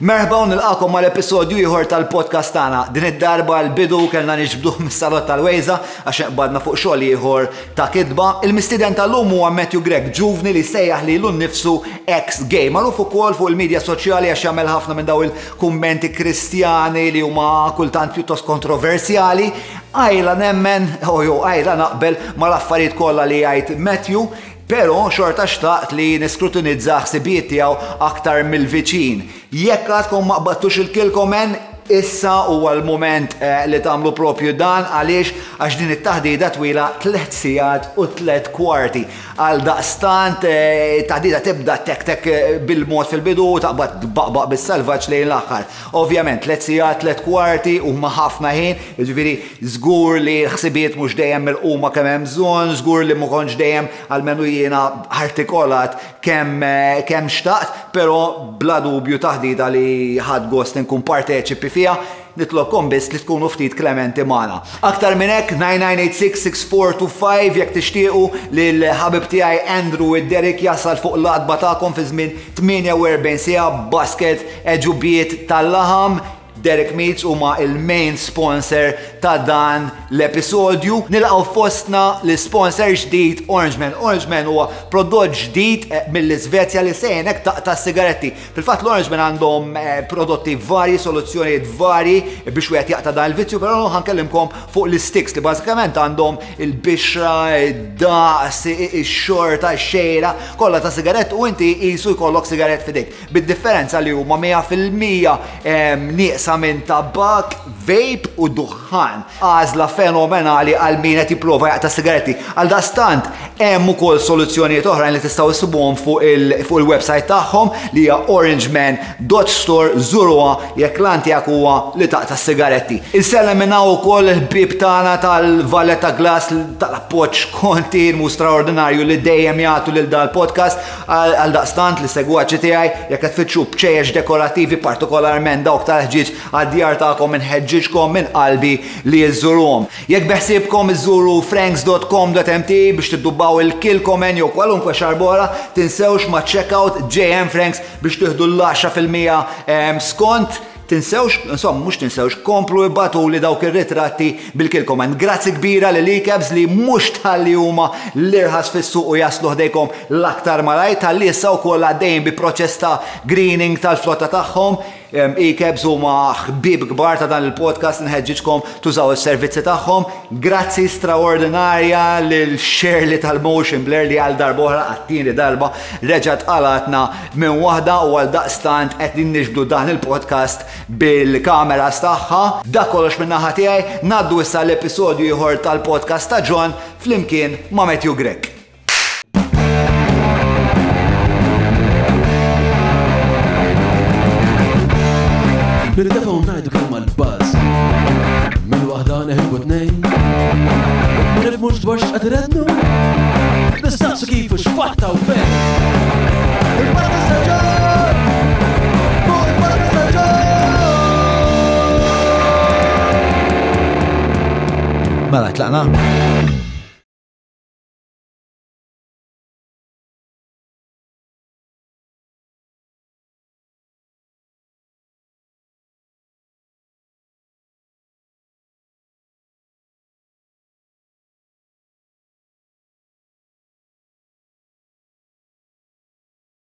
Merħba u nilqakom mal-episodju ieħor tal-podcast tagħna. Din id-darba l-bidu kellna niġbduh mis-salott tal-Wejza għax badna fuq xogħol ieħor ta' kidba. Il-mistiden tal-lum huwa Matthew Gregg, ġuvni li sejjaħ lilu nnifsu ex-gay. Magħruf ukoll fuq il-medja soċjali għax jagħmel ħafna minn daw il-kummenti kristjani li huma kultant pjuttost kontroversjali. Għajla nemmen, għajla naqbel mal-affarijiet kollha li jgħid Matthew, pero xorta xtaqt li niskrutinizza ħsibiet tiegħu aktar mill-viċin. Jekk għadkom ma qbattux il-kilkomen, issa huwa l-moment li tagħmlu propju dan għax din it-taħdida twila 3 sigħat u 3 kwarti. Għal daqstant taħdida tibda tek bil-mod fil-bidu u taqbad baqbaq bis-salvaġġ lejn l-aħħar. Ovvjament 3 sigħat 3 kwarti huma ħafna ħin, jiġifieri żgur li ħsibiet mhux dejjem milquma kemm hemm bżonn, żgur li ma kontx dejjem għalmenu jiena artikolat kemm xtaqt, però bla dubju taħdida li ħadd gost inkun parteċipi fiha, nitlobkom biss li tkunu ftit klementi magħna. Aktar minn hekk 9986-6425 jekk tixtiequ lil ħabib tiegħi Andrew id-Derek jasal fuq l-qadba tagħkom fi żmien 48 siegħa basket ġubiet tal-laħam. Derek Meats huma il-main sponsor ta' dan l-episodju. Nilqgħu fostna l-sponsor ġdid Orangeman. Orangeman huwa prodott ġdid mill-Iżvezja li sejnek ta' sigaretti. Fil-fatt l-Orangeman għandhom prodotti varji, soluzzjonijiet varji biex wieħed jaqta' dan il-vizzju, però ħankellimkom fuq l-sticks li bażikament għandhom il-bixra, id-daqs, ix-xorta, x-xejra, kollha ta' sigarett u inti qisu jkollok sigarett f'idejk. Bid-differenza li huma 100% nieqsa minn tabak, vape u duħan. Għażla fenomenali għal min qed jipprova jaqta' sigaretti. Għal dastant hemm ukoll soluzzjonijiet oħrajn li tistgħu issibuhom fuq il-website tagħhom li hija orangeman.store. Żuruha jekk lan tiegħek huwa li taqta' sigaretti. Insellem minn hawn ukoll il-ħbieb tagħna tal-Valletta Glass tal-appoġġ kontinwu straordinarju li dejjem jagħtu lil dan il-podcast. Għal daqstant li segwaċi tiegħi jekk qed tfittxu b'ċejjex dekorattivi partikolarment dawk tal-ħġieġ għad-djar tagħkom inħeġġiġkom minn qalbi li jżuruhom. Jekk beħsiebkom iżuru franks.com.mt biex tiddubbaw il-kilkomen jew kwalunkwe xarbora, tinsewx ma' checkout JM Franks biex tieħdu l-10% skont. Mhux tinsewx, komplu ibbatu li dawk ir-ritratti bil-kilkomen. Grazzi kbira li Ekebs li mhux tħalli huma l-irħas fis-suq u jaslu ħdejkom l-aktar malaj, tħalli issa wkoll għaddejjin bi proċess ta' greening tal-flotta tagħhom. Ekebs huma ħbieb kbar ta' dan il-podcast, nħeġġiġkom tużaw is-servizzi tagħhom. Grazzi straordinarja lil Shirley tal-Motion Blur li għal darba oħra għattini darba reġgħet qalatna minn waħda u għal daqstant qed niġbdu dan il-podcast bil-kameras tagħha. Dak kollox minn naħa tiegħi, ngħaddu issa l-episodju ieħor tal-podcast ta' John flimkien ma' Matthew Gregg. Nirridafaw najdu kelma l-baz Mill-wahda neħibu t-nejn Ma nifmux dwar x'qadrednu Nistaqsu kifu x'fatta u fejn Il-podcast ta' John! Il-podcast ta' John! Mela, tlaqna?